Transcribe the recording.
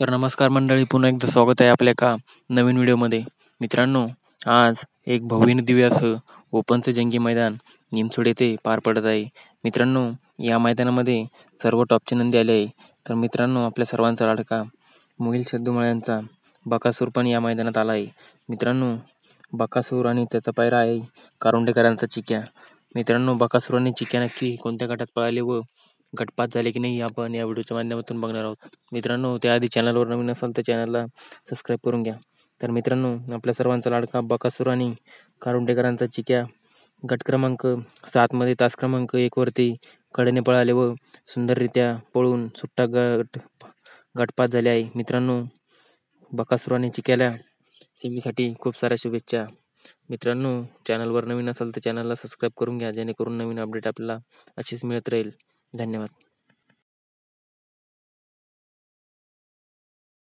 तर नमस्कार मंडळी, पुन्हा एकदा स्वागत आहे आपल्या एका नवीन व्हिडिओमध्ये. मित्रांनो, आज एक भव्य दिव्य असं ओपनचं जंगी मैदान निमसोड येथे पार पडत आहे. मित्रांनो, या मैदानामध्ये सर्व टॉपचे नंदी आले आहे. तर मित्रांनो, आपल्या सर्वांचा लाडका मोहिल सद्दुमळ्यांचा बकासूर पण या मैदानात आला आहे. मित्रांनो, बकासूर आणि त्याचा पायरा आहे कारुंडेकरांचा चिक्या. मित्रांनो, बकासूर आणि चिक्या नक्की कोणत्या गटात पळाले व गटपात झाले की नाही आपण या व्हिडिओच्या माध्यमातून बघणार आहोत. मित्रांनो, त्याआधी चॅनलवर नवीन असाल तर चॅनलला सबस्क्राईब करून घ्या. तर मित्रांनो, आपल्या सर्वांचा लाडका बकासूर आणि कारुंडेकरांचा चिक्या गट क्रमांक 7मध्ये तास क्रमांक 1वरती कडेने पळाले व सुंदररित्या पळून सुट्टा गटपात झाले आहे. मित्रांनो, बकासूर आणि चिक्याला सेमीसाठी खूप साऱ्या शुभेच्छा. मित्रांनो, चॅनलवर नवीन असाल तर चॅनलला सबस्क्राईब करून घ्या, जेणेकरून नवीन अपडेट आपल्याला अशीच मिळत राहील. धन्यवाद.